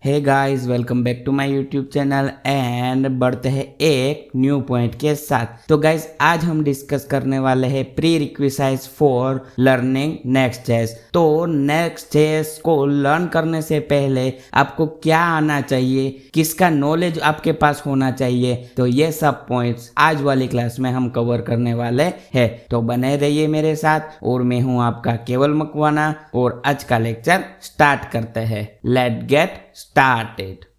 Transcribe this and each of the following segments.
Hey guys, welcome back to my YouTube channel and बढ़ते हैं एक न्यू पॉइंट के साथ। तो गाइस, आज हम डिस्कस करने वाले हैं प्री रिक्विसाइट्स फॉर लर्निंग नेक्स्ट.जेएस। तो नेक्स्ट.जेएस को लर्न करने से पहले आपको क्या आना चाहिए, किसका नॉलेज आपके पास होना चाहिए, तो ये सब पॉइंट्स आज वाली क्लास में हम कवर करने वाले हैं। तो बने रहिए मेरे साथ। और मैं हूं आपका केवल मकवाना और आज का लेक्चर स्टार्ट करते हैं। Let get started.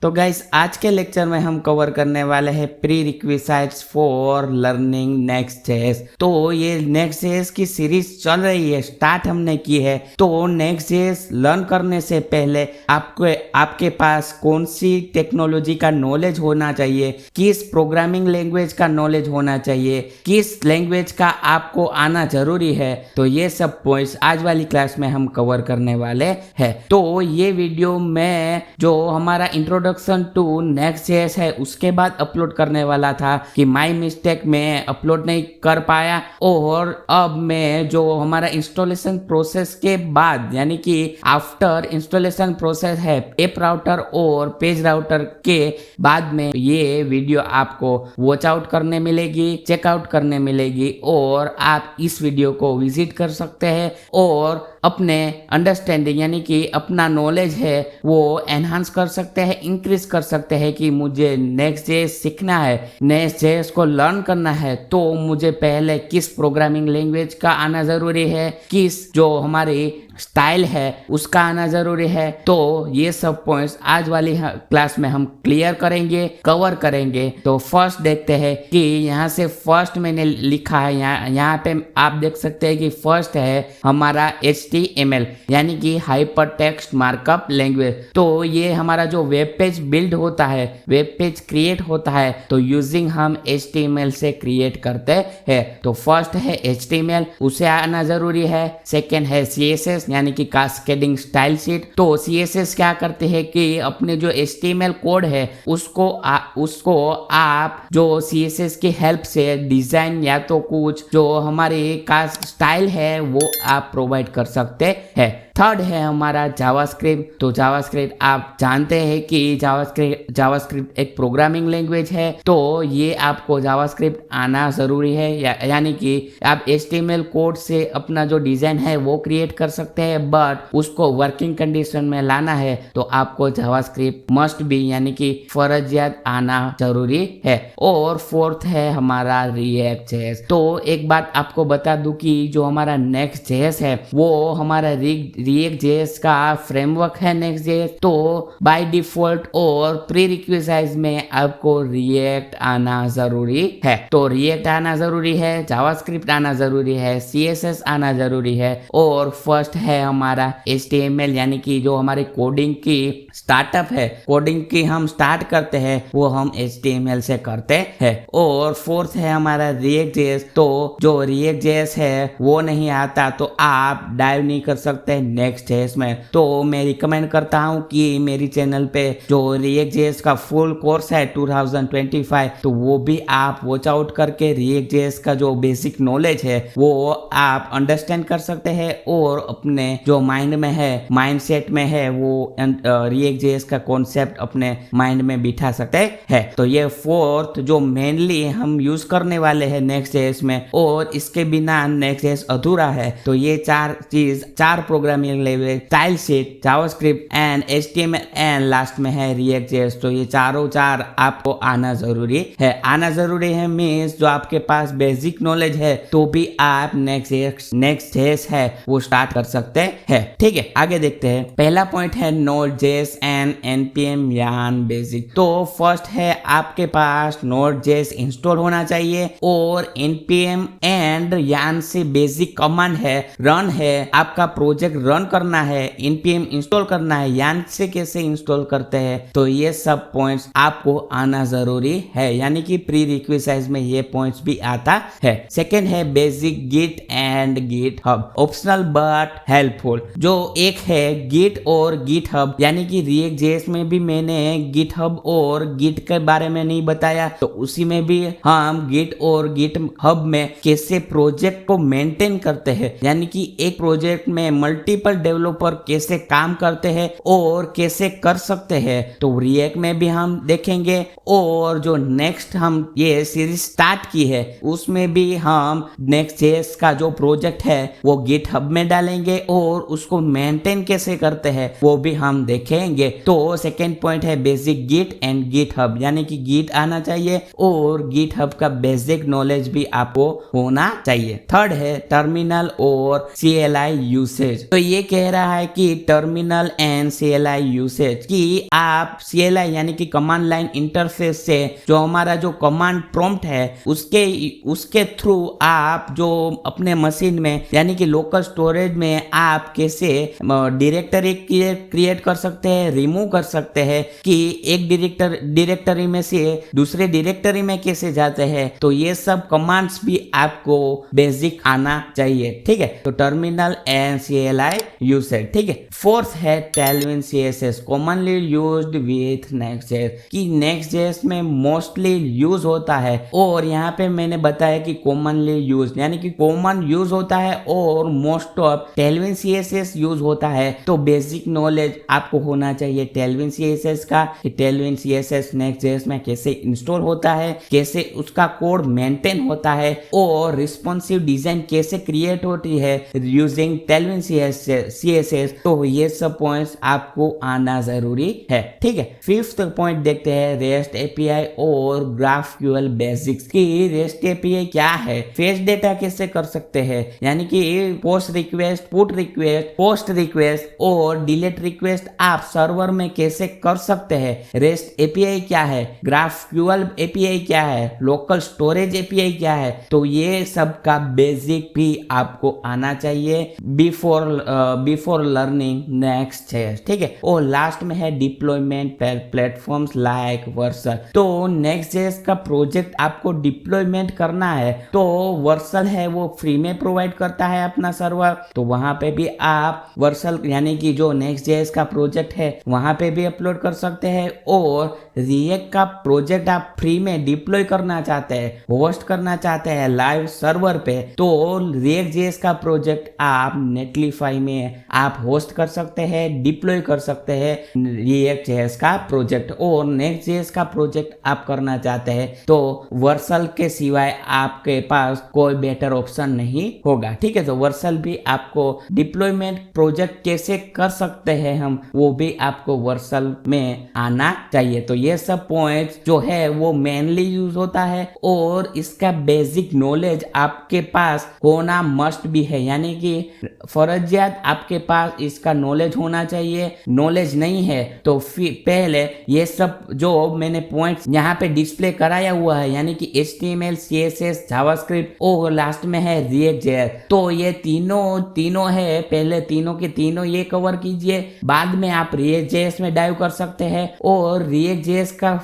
तो गाइस, आज के लेक्चर में हम कवर करने वाले हैं प्री रिक्विसाइट्स फॉर लर्निंग नेक्स्ट.जेएस। तो ये नेक्स्ट.जेएस की सीरीज चल रही है, स्टार्ट हमने की है। तो नेक्स्ट.जेएस लर्न करने से पहले आपके पास कौन सी टेक्नोलॉजी का नॉलेज होना चाहिए, किस प्रोग्रामिंग लैंग्वेज का नॉलेज होना चाहिए, किस लैंग्वेज का आपको आना जरूरी है, तो ये सब पॉइंट्स आज वाली क्लास में हम कवर करने वाले हैं। तो ये वीडियो में जो हमारा इंट्रोडक्शन टू नेक्स्ट.जेएस है उसके बाद अपलोड करने वाला था कि माय मिस्टेक में अपलोड नहीं कर पाया। और अब मैं जो हमारा इंस्टॉलेशन प्रोसेस के बाद यानी कि आफ्टर इंस्टॉलेशन प्रोसेस है ऐप राउटर और पेज राउटर के बाद में ये वीडियो आपको वॉच आउट करने मिलेगी, चेकआउट करने मिलेगी और आप इस वीडियो को विजिट कर सकते हैं और अपने अंडरस्टैंडिंग यानी कि अपना नॉलेज है वो एनहांस कर सकते हैं, इंक्रीज कर सकते हैं कि मुझे नेक्स्ट.जेएस सीखना है, नेक्स्ट.जेएस को लर्न करना है, तो मुझे पहले किस प्रोग्रामिंग लैंग्वेज का आना जरूरी है, किस जो हमारी स्टाइल है उसका आना जरूरी है। तो ये सब पॉइंट्स आज वाली क्लास में हम क्लियर करेंगे, कवर करेंगे। तो फर्स्ट देखते हैं कि यहाँ से फर्स्ट मैंने लिखा है, यहाँ पे आप देख सकते हैं कि फर्स्ट है हमारा HTML यानी कि हाइपर टेक्स्ट मार्कअप लैंग्वेज। तो ये हमारा जो वेब पेज बिल्ड होता है, वेब पेज क्रिएट होता है, तो यूजिंग हम HTML से क्रिएट करते हैं। तो फर्स्ट है HTML, उसे आना जरूरी है। सेकेंड है CSS यानी कि कास्केडिंग स्टाइल शीट। तो CSS क्या करते हैं कि अपने जो HTML कोड है उसको आप जो CSS की हेल्प से डिजाइन या तो कुछ जो हमारी का स्टाइल है वो आप प्रोवाइड कर सकते हैं। थर्ड है हमारा जावास्क्रिप्ट। तो जावास्क्रिप्ट आप जानते हैं कि जावास्क्रिप्ट एक प्रोग्रामिंग लैंग्वेज है। तो ये आपको जावास्क्रिप्ट आना जरूरी है यानी कि आप HTML कोड से अपना जो डिजाइन है वो क्रिएट कर सकते हैं, बट उसको वर्किंग कंडीशन में लाना है तो आपको जावास्क्रिप्ट मस्ट बी यानी कि फर्जियात आना जरूरी है। और फोर्थ है हमारा रिएक्ट.जेएस। तो एक बात आपको बता दूं कि जो हमारा नेक्स्ट.जेएस है वो हमारा रिएक्ट.जेएस का फ्रेमवर्क है नेक्स्ट.जेएस। तो बाय डिफॉल्ट और प्री रिक्विसाइट्स में आपको रिएक्ट आना जरूरी है। तो रिएक्ट आना जरूरी है, जावास्क्रिप्ट आना जरूरी है, CSS आना जरूरी है। और फर्स्ट है हमारा HTML यानी कि जो हमारी कोडिंग की स्टार्टअप है, कोडिंग की हम स्टार्ट करते हैं वो हम HTML से करते हैं। और फोर्थ है हमारा रिएक्ट.जेएस। तो जो रिएक्ट.जेएस है वो नहीं आता तो आप डाइव नहीं कर सकते नेक्स्ट.जेएस में। तो मैं रिकमेंड करता हूँ कि मेरी चैनल पे जो रिएक्ट.जेएस का फुल कोर्स है 2025, तो वो भी आप वॉच आउट करके रिएक्ट.जेएस का जो बेसिक नॉलेज है वो आप अंडरस्टैंड कर सकते हैं और अपने जो माइंड में है, माइंडसेट में है, वो रिएक्ट.जेएस का कॉन्सेप्ट अपने माइंड में बिठा सकते हैं। तो ये फोर्थ जो मेनली हम यूज करने वाले हैं नेक्स्ट.जेएस में, और इसके बिना नेक्स्ट.जेएस अधूरा है। तो ये चार programming language, style sheet, JavaScript and HTML and last में है रिएक्ट.जेएस। तो ये चार आपको आना जरूरी है। आना जरूरी है मीन्स जो आपके पास बेसिक नॉलेज है तो भी आप नेक्स्ट.जेएस है वो स्टार्ट कर सकते हैं। ठीक है, आगे देखते हैं। पहला पॉइंट है Node.js and npm yarn basic. तो फर्स्ट है आपके पास Node.js इंस्टॉल होना चाहिए और npm एंड yarn से बेसिक कमांड है, रन है, आपका प्रोजेक्ट रन करना है, npm इंस्टॉल करना है, यान से कैसे इंस्टॉल करते हैं, तो ये सब पॉइंट्स आपको आना जरूरी है, यानी कि प्री रिक्विसाइज में ये पॉइंट्स भी आता है। सेकेंड है basic Git and GitHub, optional but helpful. जो एक है गिट और गिट हब, यानी कि रिएक्ट जेएस में भी मैंने गिट हब और गिट के बारे में नहीं बताया, तो उसी में भी हम गिट और गिट हब में कैसे प्रोजेक्ट को मेंटेन करते हैं, यानी कि एक प्रोजेक्ट में मल्टीपल डेवलपर कैसे काम करते हैं और कैसे कर सकते हैं, तो रिएक्ट में भी हम देखेंगे। और जो नेक्स्ट हम ये सीरीज स्टार्ट की है उसमें भी हम नेक्स्ट जेएस का जो प्रोजेक्ट है वो गिट हब में डालेंगे और उसको मेंटेन कैसे करते हैं वो भी हम देखेंगे। तो सेकेंड पॉइंट है basic Git and GitHub, यानी कि गिट आना चाहिए और गिट हब का बेसिक नॉलेज भी आपको होना चाहिए। थर्ड है टर्मिनल और CLI यूसेज। तो ये कह रहा है कि टर्मिनल एंड CLI यूसेज कि आप CLI यानी कि कमांड लाइन इंटरफेस से जो हमारा जो कमांड प्रॉम्प्ट है उसके थ्रू आप जो अपने मशीन में यानी कि लोकल स्टोरेज में आप कैसे डायरेक्टरी क्रिएट कर सकते हैं, रिमूव कर सकते हैं, कि एक डायरेक्टरी में से दूसरे डायरेक्टरी में कैसे जाते हैं, तो ये सब कमांड्स भी आपको बेसिक आना चाहिए। ठीक है, तो टर्मिनल एंड CLI यूसेज। ठीक है, फोर्थ है Tailwind CSS, commonly used with नेक्स्ट.js, कि नेक्स्ट.js में मोस्टली यूज होता है। और यहाँ पे मैंने बताया कि कॉमनली यूज यानी कि कॉमन यूज होता है और most of Tailwind CSS use होता है। तो बेसिक नॉलेज आपको होना चाहिए टेलविन CSS का, कि टेलविन CSS नेक्स्ट.js में कैसे इंस्टॉल होता है, कैसे उसका कोड मेंटेन होता है और रिस्पॉन्सिव डिजाइन कैसे क्रिएट होती है यूजिंग टेलविन CSS। तो ये सब पॉइंट्स आपको आना जरूरी है। ठीक है, फिफ्थ पॉइंट देखते हैं रेस्ट API और GraphQL बेसिक्स, कि रेस्ट API क्या है, फेच डेटा कैसे कर सकते हैं, यानी कि post request, put request, post request और डिलीट रिक्वेस्ट आप सर्वर में कैसे कर सकते हैं। रेस्ट API क्या है, GraphQL API क्या है, लोकल स्टोरेज API क्या है, तो ये सब का बेसिक भी आपको आना चाहिए बिफोर लर्निंग नेक्स्ट.js। ठीक है, और लास्ट में है डिप्लॉयमेंट प्लेटफॉर्म्स लाइक वर्सल। तो नेक्स्ट.js का प्रोजेक्ट आपको डिप्लॉयमेंट करना है तो वर्सल है वो फ्री में प्रोवाइड करता है अपना सर्वर, तो वहां पे भी आप वर्सल यानी कि जो नेक्स्ट.js का प्रोजेक्ट है वहां पे भी अपलोड कर सकते हैं। और रिएक्ट का प्रोजेक्ट आप फ्री में डिप्लॉय करना चाहते हैं, होस्ट करना चाहते हैं लाइव सर्वर पे, तो React.js का प्रोजेक्ट आप नेटलीफाई में आप होस्ट कर सकते हैं, डिप्लॉय कर सकते हैं React.js का प्रोजेक्ट। और Next.js का प्रोजेक्ट आप करना चाहते हैं तो वर्सल के सिवाय आपके पास कोई बेटर ऑप्शन नहीं होगा। ठीक है, तो वर्सल भी आपको डिप्लॉयमेंट प्रोजेक्ट कैसे कर सकते हैं हम, वो भी आपको वर्सल में आना चाहिए। तो ये सब पॉइंट्स जो है वो मेनली यूज होता है और इसका बेसिक नॉलेज आपके पास होना मस्ट भी है, यानी कि फर्जियात आपके पास इसका नॉलेज होना चाहिए। नॉलेज नहीं है तो फिर पहले ये सब जो मैंने पॉइंट्स यहाँ पे डिस्प्ले कराया हुआ है, यानी कि HTML, CSS, जावास्क्रिप्ट और लास्ट में है React.js, तो ये तीनों है, पहले तीनों के तीनों ये कवर कीजिए, बाद में आप React.js में डाइव कर सकते हैं। और React.js का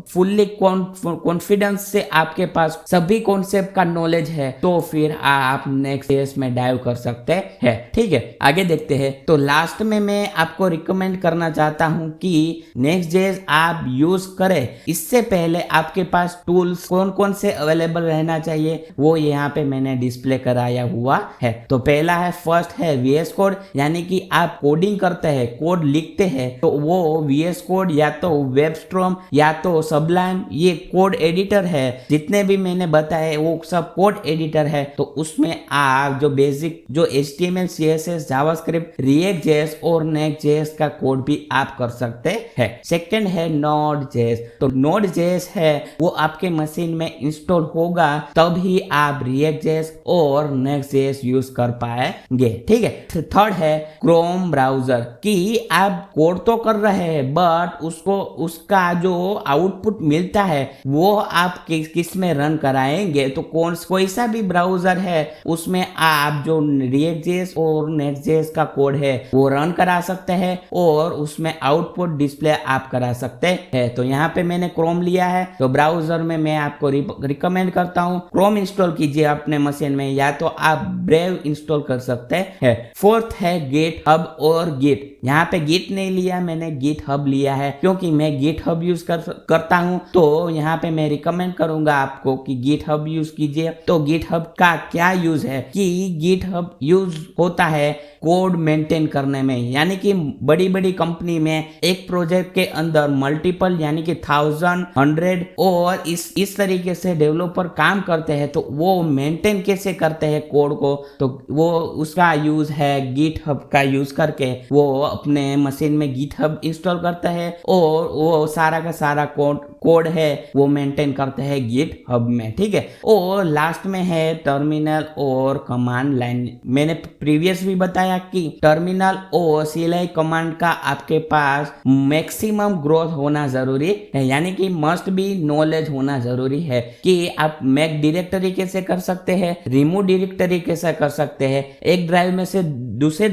फुल्ली कॉन्फिडेंस से आपके पास सभी कॉन्सेप्ट का नॉलेज है तो फिर आप Next.js में डाइव कर सकते हैं। ठीक है, आगे देखते हैं। तो लास्ट में मैं आपको रिकमेंड करना चाहता हूं कि Next.js आप यूज करें, इससे पहले आपके पास टूल्स कौन कौन से अवेलेबल रहना चाहिए वो यहाँ पे मैंने डिस्प्ले कराया हुआ है। तो पहला है, फर्स्ट है VS कोड, यानी कि आप कोडिंग करते हैं, कोड लिखते हैं, तो वो VS कोड या तो वेबस्ट्रॉम या तो सबलाइम, ये कोड एडिटर है, जितने भी मैंने बताए वो सब कोड एडिटर है। तो उसमें आप जो बेसिक जो HTML, CSS, जावास्क्रिप्ट, React.js और Next.js का कोड भी आप कर सकते हैं। सेकंड है Node.js, तो Node.js है वो आपके मशीन में इंस्टॉल होगा तब ही आप React.js और Next.js यूज कर पाएंगे। ठीक है, थर्ड है Chrome ब्राउजर, कि आप कोड तो कर रहे हैं बट उसका जो आउटपुट मिलता है वो आप किस में रन कराएंगे, तो कोई सा भी ब्राउजर है उसमें आप जो React.js और Next.js Next.js का कोड है वो रन करा सकते हैं और उसमें आउटपुट डिस्प्ले आप करा सकते हैं। तो यहाँ पे मैंने क्रोम लिया है, तो ब्राउजर में मैं आपको रिकमेंड करता हूँ क्रोम इंस्टॉल कीजिए अपने मशीन में, या तो आप ब्रेव इंस्टॉल कर सकते हैं। फोर्थ है GitHub और गिट। यहाँ पे गिट नहीं लिया, मैंने GitHub लिया है क्योंकि मैं GitHub यूज करता हूँ। तो यहाँ पे मैं रिकमेंड करूंगा आपको कि GitHub यूज कीजिए। तो GitHub का क्या यूज है कि GitHub यूज होता है कोड मेंटेन करने में, यानी कि बड़ी बड़ी कंपनी में एक प्रोजेक्ट के अंदर मल्टीपल यानी कि 1000, 100 और इस तरीके से डेवलपर काम करते हैं, तो वो मेंटेन कैसे करते हैं कोड को, तो वो उसका यूज है GitHub का यूज करके वो अपने मशीन में GitHub इंस्टॉल करता है और वो सारा का सारा कोड है वो मेंटेन करते हैं GitHub में, ठीक है। और लास्ट में है टर्मिनल और कमांड लाइन। मैंने प्रीवियस भी बताया कि टर्मिनल और CLI कमांड का आपके पास मैक्सिमम ग्रोथ होना जरूरी है, यानी कि मस्ट बी नॉलेज होना जरूरी है कि आप मैक डायरेक्टरी कैसे कर सकते हैं, रिमूव डायरेक्टरी कैसे कर सकते हैं, एक ड्राइव में से दूसरे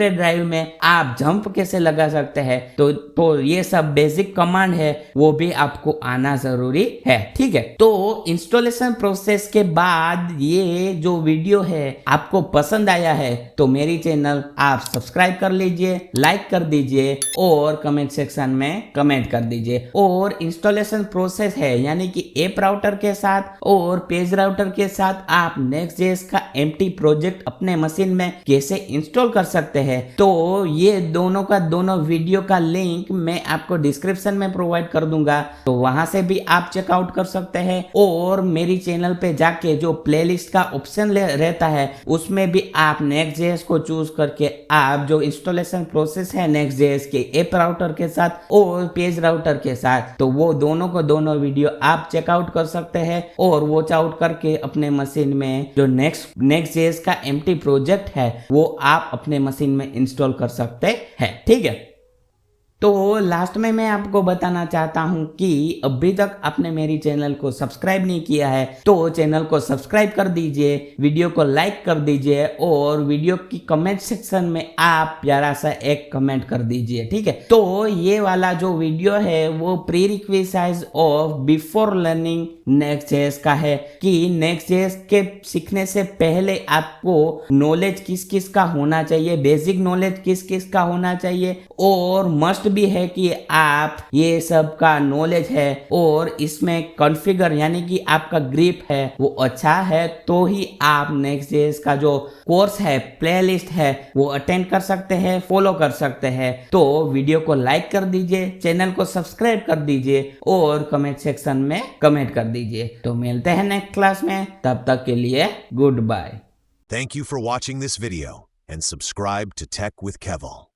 ड्राइव में आप जंप कैसे लगा सकते हैं। तो ये सब बेसिक कमांड है वो भी आपको आना जरूरी है, ठीक है। तो इंस्टॉलेशन प्रोसेस के बाद ये जो वीडियो है आपको पसंद आया है तो मेरी चैनल आप सब्सक्राइब कर लीजिए, लाइक कर दीजिए और कमेंट सेक्शन में कमेंट कर दीजिए। और इंस्टॉलेशन प्रोसेस है यानी कि ऐप राउटर के साथ और पेज राउटर के साथ आप Next.js का एम्प्टी प्रोजेक्ट अपने मशीन में कैसे इंस्टॉल कर सकते हैं, तो ये दोनों का दोनों वीडियो का लिंक मैं आपको डिस्क्रिप्शन में प्रोवाइड कर दूंगा, तो वहां से भी आप चेकआउट कर सकते हैं। और मेरी चैनल पे जाके जो प्लेलिस्ट का ऑप्शन रहता है उसमें भी आप Next.js को चूज करके आप जो इंस्टॉलेशन प्रोसेस है Next.js के ऐप राउटर के साथ और पेज राउटर के साथ, तो वो दोनों वीडियो आप चेकआउट कर सकते हैं और वॉच आउट करके अपने मशीन में जो Next.js का एम्प्टी प्रोजेक्ट है वो आप अपने मशीन में इंस्टॉल कर सकते हैं, ठीक है। तो लास्ट में मैं आपको बताना चाहता हूं कि अभी तक आपने मेरी चैनल को सब्सक्राइब नहीं किया है तो चैनल को सब्सक्राइब कर दीजिए, वीडियो को लाइक कर दीजिए और वीडियो की कमेंट सेक्शन में आप प्यारा सा एक कमेंट कर दीजिए, ठीक है। तो ये वाला जो वीडियो है वो pre requisites of before learning Next.js का है कि Next.js के सीखने से पहले आपको नॉलेज किस किस का होना चाहिए, बेसिक नॉलेज किस किस का होना चाहिए और मस्ट भी है कि आप ये सब का नॉलेज है और इसमें कॉन्फ़िगर यानी कि आपका ग्रिप है वो अच्छा है तो ही आप Next.js का जो कोर्स है, प्लेलिस्ट है वो अटेंड कर सकते हैं, फॉलो कर सकते हैं। तो वीडियो को लाइक कर दीजिए, चैनल को सब्सक्राइब कर दीजिए और कमेंट सेक्शन में कमेंट कर दीजिए। तो मिलते हैं नेक्स्ट क्लास में, तब तक के लिए goodbye. Thank you for watching this video and subscribe to Tech with Keval.